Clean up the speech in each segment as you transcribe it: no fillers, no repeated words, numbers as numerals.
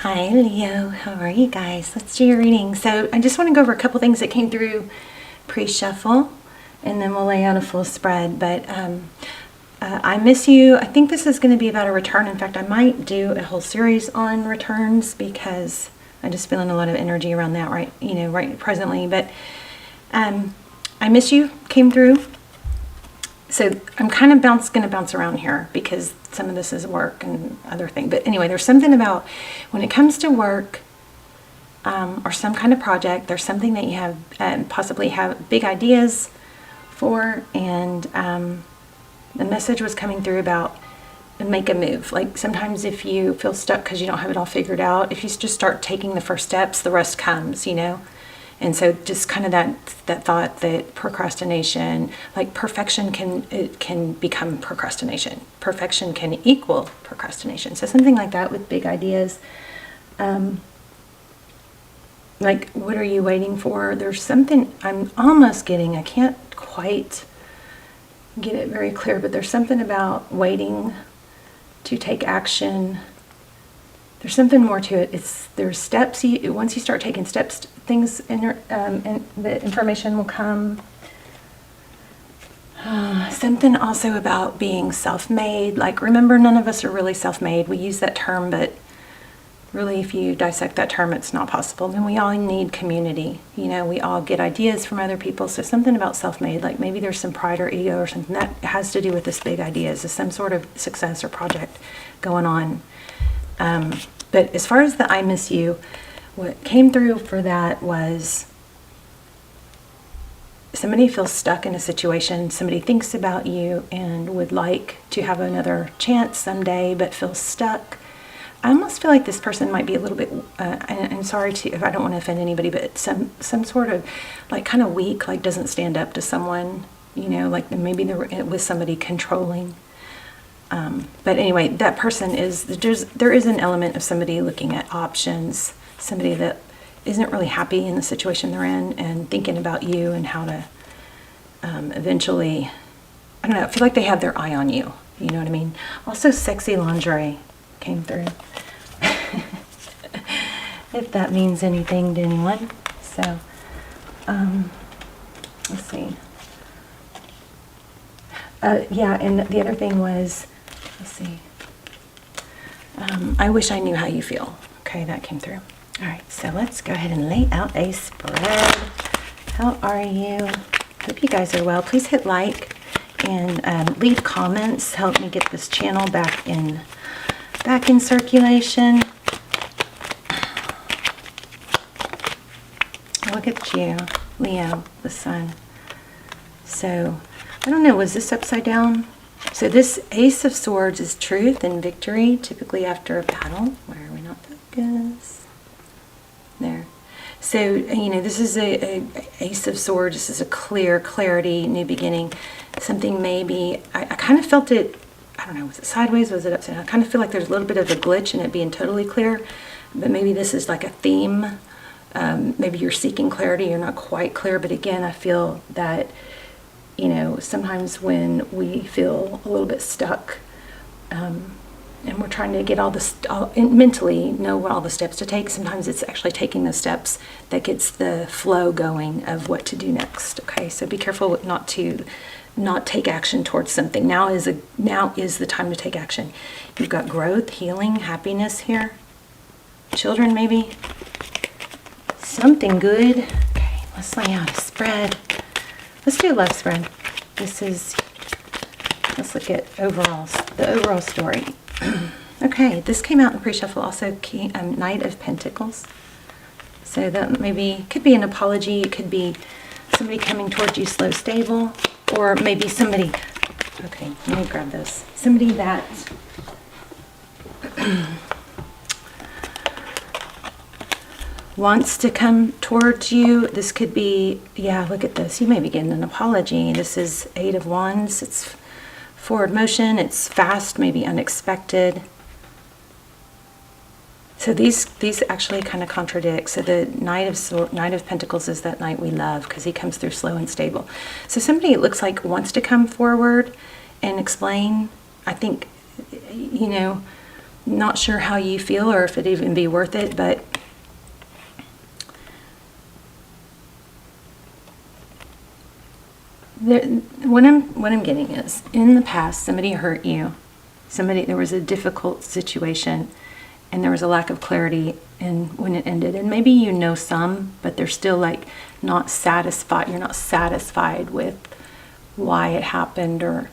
Hi Leo, how are you guys? Let's do your reading. So I just want to go over a couple things that came through pre-shuffle and then we'll lay out a full spread. But I miss you. I think this is going to be about a return. In fact, I might do a whole series on returns because I'm just feeling a lot of energy around that right presently. But I miss you came through. So I'm kind of going to bounce around here because some of this is work and other thing. But anyway, there's something about when it comes to work or some kind of project, there's something that you have possibly have big ideas for. And the message was coming through about make a move. Like sometimes if you feel stuck because you don't have it all figured out, if you just start taking the first steps, the rest comes, And so just kind of that thought that procrastination, like perfection can become procrastination. Perfection can equal procrastination. So something like that with big ideas. Like, what are you waiting for? There's something I'm almost getting. I can't quite get it very clear, but there's something about waiting to take action. There's something more to it. There's steps. Once you start taking steps, things and the information will come. Something also about being self-made. Like, remember, none of us are really self-made. We use that term, but really, if you dissect that term, it's not possible. And we all need community. We all get ideas from other people. So something about self-made, like maybe there's some pride or ego or something that has to do with this big ideas, is some sort of success or project going on. But as far as the I miss you, what came through for that was somebody feels stuck in a situation, somebody thinks about you and would like to have another chance someday, but feels stuck. I almost feel like this person might be a little bit, I'm sorry if I don't want to offend anybody, but some sort of like kind of weak, like doesn't stand up to someone, like maybe they're with somebody controlling. But anyway, that person there is an element of somebody looking at options, somebody that isn't really happy in the situation they're in and thinking about you and how to eventually, I don't know, I feel like they have their eye on you. You know what I mean? Also, sexy lingerie came through. If that means anything to anyone. So, let's see. Yeah, and the other thing was, let's see. I wish I knew how you feel. Okay, that came through. All right, so let's go ahead and lay out a spread. How are you? Hope you guys are well. Please hit like and leave comments. Help me get this channel back in circulation. Look at you, Leo, the sun. So, I don't know, was this upside down? So this Ace of Swords is truth and victory, typically after a battle. Where are we not focused? There. So, this is a Ace of Swords. This is a clarity, new beginning. Something maybe, I kind of felt it, I don't know, was it sideways? Was it upside down? I kind of feel like there's a little bit of a glitch in it being totally clear. But maybe this is like a theme. Maybe you're seeking clarity, you're not quite clear. But again, I feel that sometimes when we feel a little bit stuck and we're trying to get mentally know all the steps to take, sometimes it's actually taking the steps that gets the flow going of what to do next. Okay, so be careful not to take action towards something. Now is the time to take action. You've got growth, healing, happiness here. Children, maybe. Something good. Okay, let's lay out a spread. Let's do a love spread. Let's look at the overall story. Okay, this came out in pre-shuffle also, Knight of Pentacles. So that could be an apology. It could be somebody coming towards you slow, stable, or maybe somebody, okay, let me grab this. Somebody that wants to come towards you. This could be, yeah, look at this. You may be getting an apology. This is Eight of Wands. It's forward motion. It's fast, maybe unexpected. So these actually kind of contradict. So the Knight of Pentacles is that knight we love because he comes through slow and stable. So somebody, it looks like, wants to come forward and explain. I think, not sure how you feel or if it'd even be worth it, but what I'm getting is, in the past, somebody hurt you. There was a difficult situation, and there was a lack of clarity in when it ended. And maybe you know some, but they're still like not satisfied. You're not satisfied with why it happened or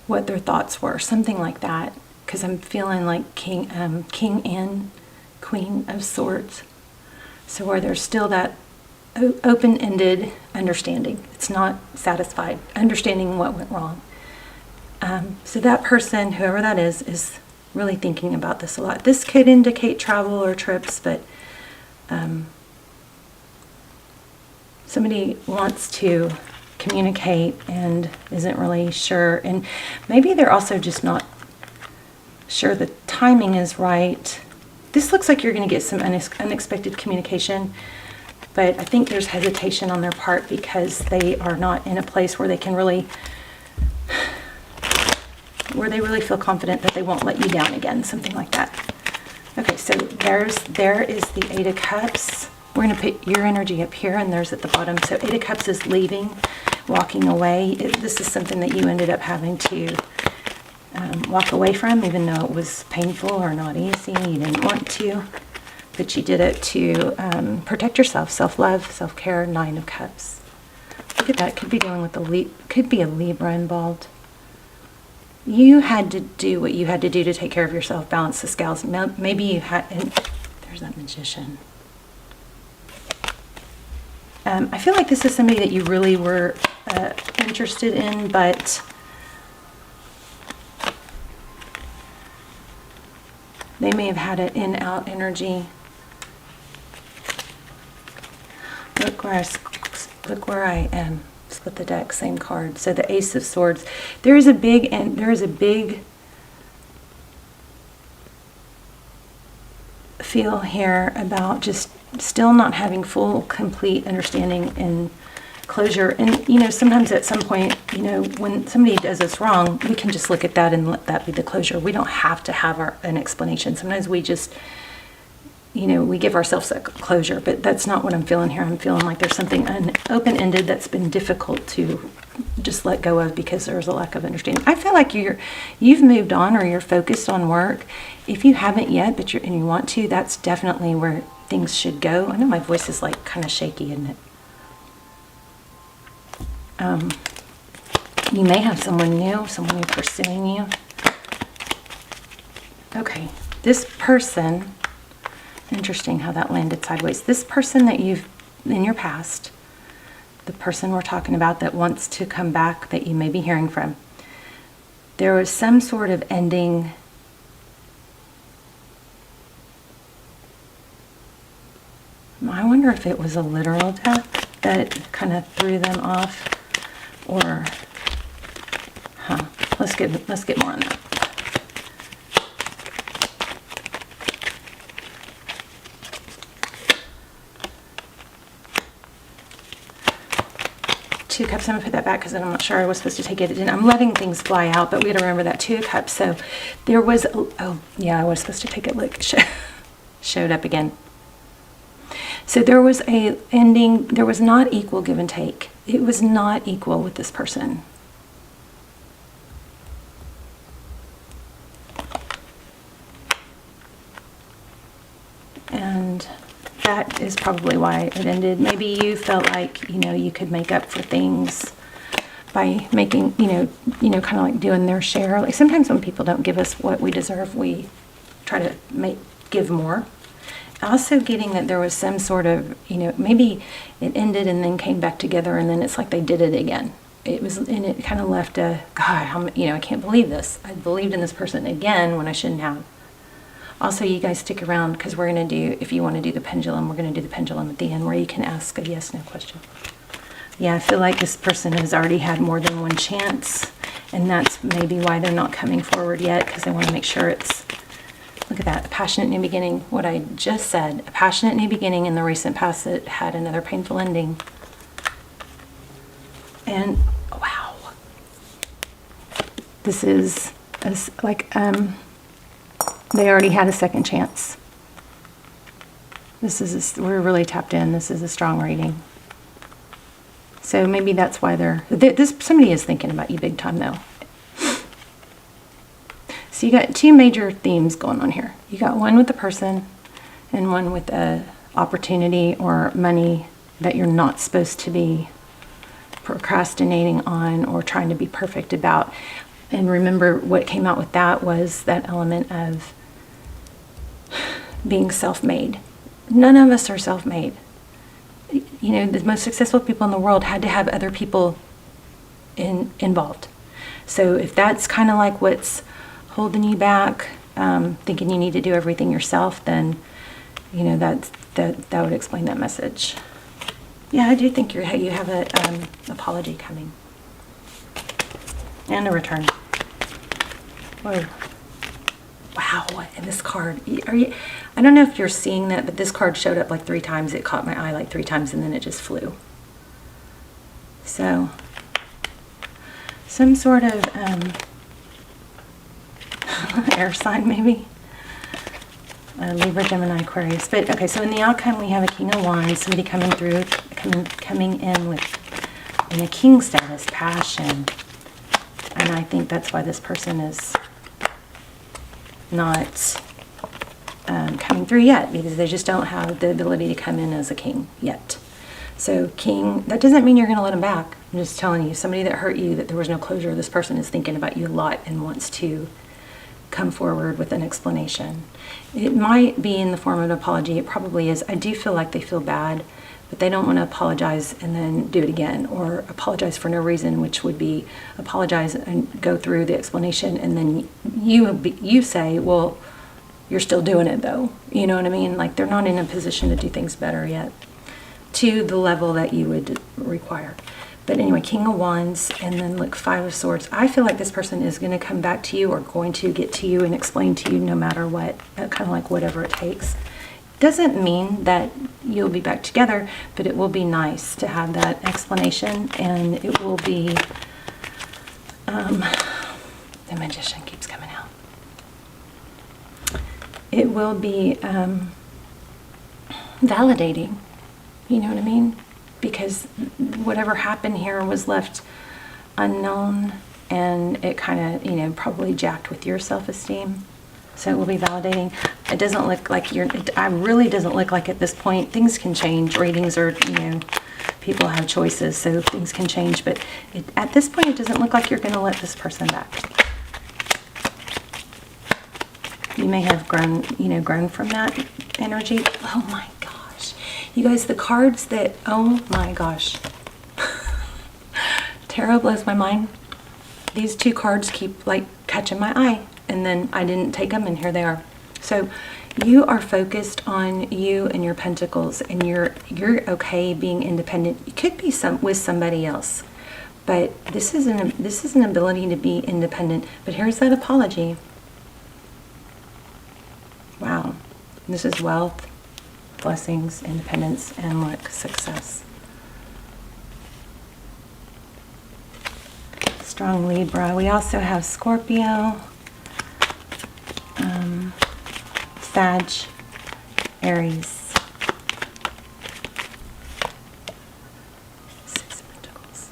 what their thoughts were, something like that. Because I'm feeling like King and Queen of Swords. So where there's still that open-ended understanding. It's not satisfied, understanding what went wrong. So that person, whoever that is really thinking about this a lot. This could indicate travel or trips, but somebody wants to communicate and isn't really sure. And maybe they're also just not sure the timing is right. This looks like you're going to get some unexpected communication, but I think there's hesitation on their part because they are not in a place where they can really feel confident that they won't let you down again, something like that. Okay, so there is the Eight of Cups. We're going to put your energy up here, and there's at the bottom. So Eight of Cups is leaving, walking away. This is something that you ended up having to walk away from, even though it was painful or not easy. You didn't want to, but you did it to protect yourself, self-love, self-care. Nine of Cups. Look at that. Could be dealing with could be a Libra involved. You had to do what you had to do to take care of yourself, balance the scales. Maybe you had, and there's that Magician. I feel like this is somebody that you really were interested in, but they may have had an in-out energy. Look where I am. Split the deck, same card. So the Ace of Swords. There is a big feel here about just still not having full, complete understanding and closure. And sometimes at some point, when somebody does us wrong, we can just look at that and let that be the closure. We don't have to have an explanation. Sometimes we just we give ourselves a closure, but that's not what I'm feeling here. I'm feeling like there's something open-ended that's been difficult to just let go of because there's a lack of understanding. I feel like you've moved on, or you're focused on work. If you haven't yet, but you want to, that's definitely where things should go. I know my voice is like kind of shaky, isn't it? You may have someone new, someone new pursuing you. Okay, this person. Interesting how that landed sideways. This person that you've, in your past, the person we're talking about that wants to come back, that you may be hearing from, there was some sort of ending. I wonder if it was a literal death that kind of threw them off, or, let's get more on that. Two Cups. I'm going to put that back because I'm not sure I was supposed to take it. I'm letting things fly out, but we got to remember that Two of Cups. So there was, I was supposed to take it. Look, showed up again. So there was a ending. There was not equal give and take. It was not equal with this person. And that is probably why it ended. Maybe you felt like, you could make up for things by making, kind of like doing their share. Like sometimes when people don't give us what we deserve, we try to give more. Also getting that there was some sort of, maybe it ended and then came back together, and then it's like they did it again. And it kind of left I can't believe this. I believed in this person again when I shouldn't have. Also, you guys stick around because we're going to do, if you want to do the pendulum, we're going to do the pendulum at the end where you can ask a yes/no question. Yeah, I feel like this person has already had more than one chance, and that's maybe why they're not coming forward yet, because they want to make sure it's, look at that, a passionate new beginning. What I just said, a passionate new beginning in the recent past that had another painful ending. And, wow. This is like, They already had a second chance. We're really tapped in. This is a strong reading. So maybe that's why somebody is thinking about you big time though. So you got two major themes going on here. You got one with the person and one with a opportunity or money that you're not supposed to be procrastinating on or trying to be perfect about. And remember, what came out with that was that element of being self-made. None of us are self-made. You know, the most successful people in the world had to have other people involved. So if that's kind of like what's holding you back, thinking you need to do everything yourself, then, you know, that would explain that message. Yeah, I do think you have an apology coming. And a return. Whoa. Wow, and this card. I don't know if you're seeing that, but this card showed up like 3 times. It caught my eye like 3 times and then it just flew. So, some sort of air sign maybe. Libra, Gemini, Aquarius. But okay, so in the outcome we have a King of Wands, somebody coming in with in a king status, passion. And I think that's why this person is not coming through yet, because they just don't have the ability to come in as a king yet. So king, that doesn't mean you're going to let them back. I'm just telling you, somebody that hurt you, that there was no closure, this person is thinking about you a lot and wants to come forward with an explanation. It might be in the form of an apology. It probably is. I do feel like they feel bad, but they don't want to apologize and then do it again, or apologize for no reason, which would be apologize and go through the explanation, and then you say, well, you're still doing it though. You know what I mean? Like, they're not in a position to do things better yet to the level that you would require. But anyway, King of Wands, and then look, 5 of Swords. I feel like this person is going to come back to you, or going to get to you and explain to you no matter what, kind of like whatever it takes. Doesn't mean that you'll be back together, but it will be nice to have that explanation, and it will be, the Magician keeps coming out. It will be validating, you know what I mean? Because whatever happened here was left unknown, and it kind of, you know, probably jacked with your self-esteem. So it will be validating. It doesn't look like I really doesn't look like at this point, things can change. Readings are, you know, people have choices, so things can change. But at this point, it doesn't look like you're going to let this person back. You may have grown, you know, grown from that energy. Oh my gosh. You guys, the cards that, oh my gosh. Tarot blows my mind. These 2 cards keep like catching my eye, and then I didn't take them, and here they are. So you are focused on you and your pentacles, and you're okay being independent. You could be with somebody else, but this is an ability to be independent. But here's that apology. Wow. This is wealth, blessings, independence, and look, success. Strong Libra. We also have Scorpio, Sag, Aries. 6 of Pentacles.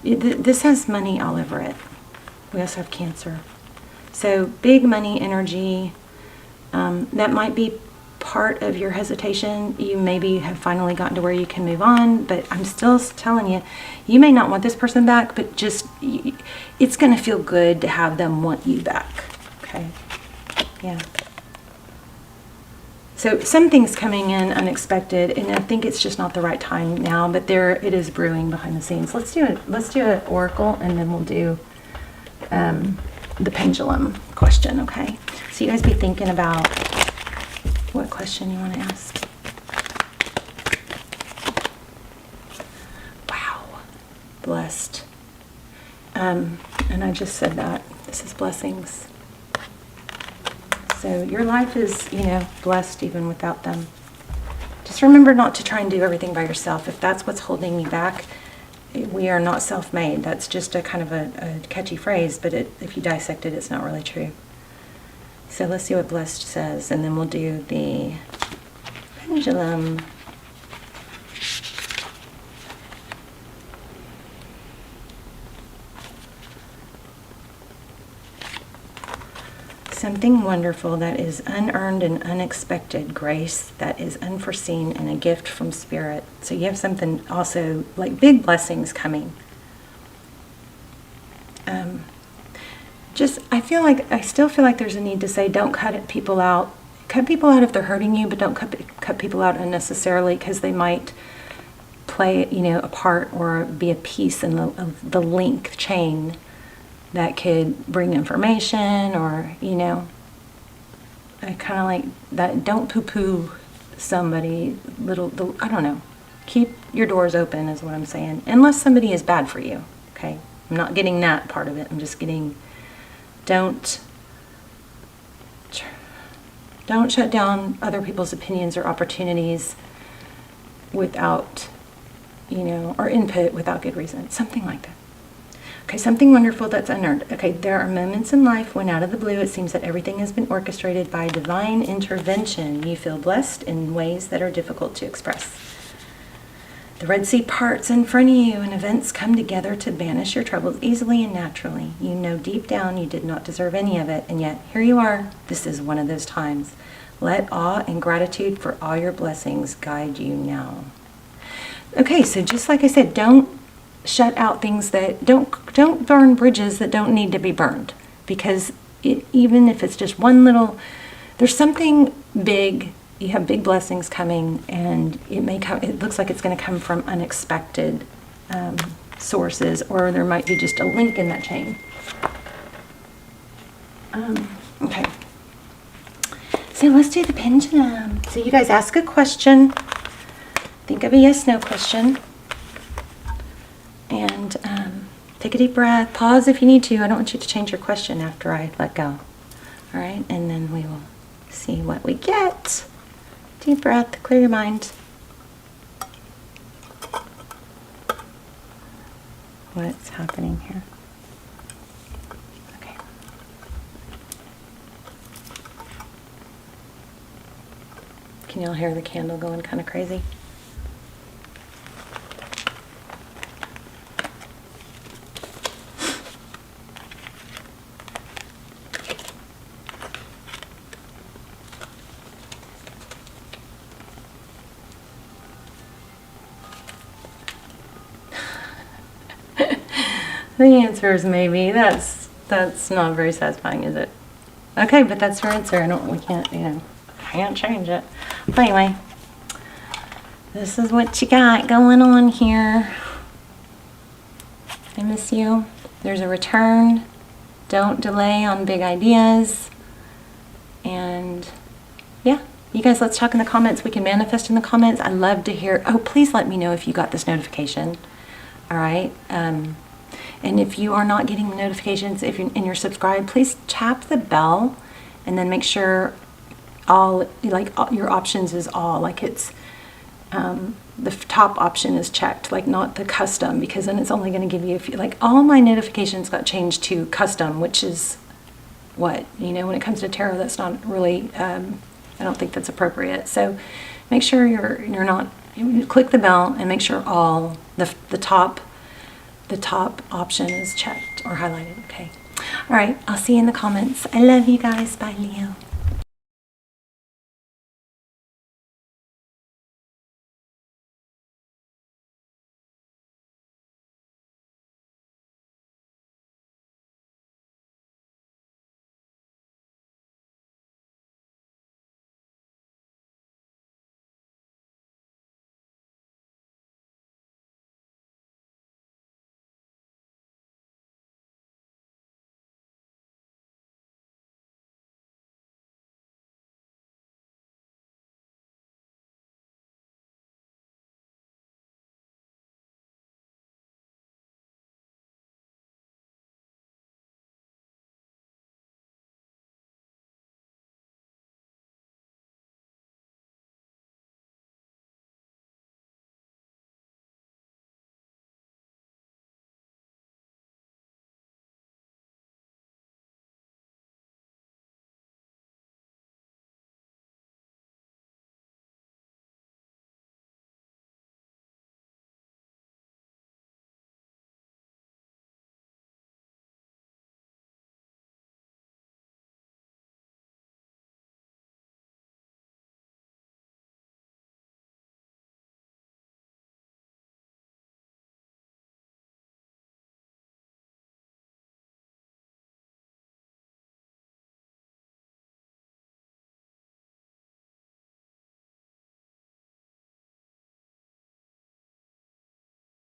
This has money all over it. We also have Cancer. So big money energy. That might be part of your hesitation. You maybe have finally gotten to where you can move on, but I'm still telling you, you may not want this person back, but just, it's going to feel good to have them want you back. Okay. Yeah. So something's coming in unexpected, and I think it's just not the right time now, but it is brewing behind the scenes. Let's do an oracle, and then we'll do the pendulum question, okay? So you guys be thinking about what question you want to ask. Wow. Blessed. And I just said that. This is blessings. So your life is, you know, blessed even without them. Just remember not to try and do everything by yourself. If that's what's holding you back, we are not self-made. That's just a kind of a catchy phrase, but if you dissect it, it's not really true. So let's see what blessed says, and then we'll do the pendulum. Something wonderful that is unearned and unexpected, grace that is unforeseen, and a gift from Spirit. So you have something also like big blessings coming. I still feel like there's a need to say, don't cut people out. Cut people out if they're hurting you, but don't cut people out unnecessarily, because they might play, a part or be a piece in the link chain that could bring information, or, I kind of like that. Don't poo-poo somebody, I don't know. Keep your doors open is what I'm saying. Unless somebody is bad for you, okay? I'm not getting that part of it. I'm just getting, don't shut down other people's opinions or opportunities without, or input without good reason. Something like that. Okay, something wonderful that's unearned. Okay, there are moments in life when out of the blue it seems that everything has been orchestrated by divine intervention. You feel blessed in ways that are difficult to express. The Red Sea parts in front of you and events come together to banish your troubles easily and naturally. You know deep down you did not deserve any of it, and yet here you are. This is one of those times. Let awe and gratitude for all your blessings guide you now. Okay, so just like I said, don't shut out things that don't burn bridges that don't need to be burned, because even if it's just one little, there's something big. You have big blessings coming, and it looks like it's going to come from unexpected sources, or there might be just a link in that chain. Okay, so let's do the pendulum. So you guys ask a question, think of a yes/no question, and take a deep breath. Pause if you need to. I don't want you to change your question after I let go. All right, and then we will see what we get. Deep breath, clear your mind. What's happening here? Okay. Can y'all hear the candle going kind of crazy? The answer is maybe. That's not very satisfying, is it? Okay, but that's her answer. We can't change it. But anyway, this is what you got going on here. I miss you. There's a return. Don't delay on big ideas. And yeah, you guys, let's talk in the comments. We can manifest in the comments. I love to hear. Oh, please let me know if you got this notification. All right. And if you are not getting the notifications, and you're subscribed, please tap the bell, and then make sure your options is all, like it's the top option is checked, like not the custom, because then it's only going to give you all my notifications got changed to custom, which is when it comes to tarot, that's not really I don't think that's appropriate. So make sure you're not, click the bell and make sure all the top option is checked or highlighted. Okay. All right. I'll see you in the comments. I love you guys. Bye, Leo.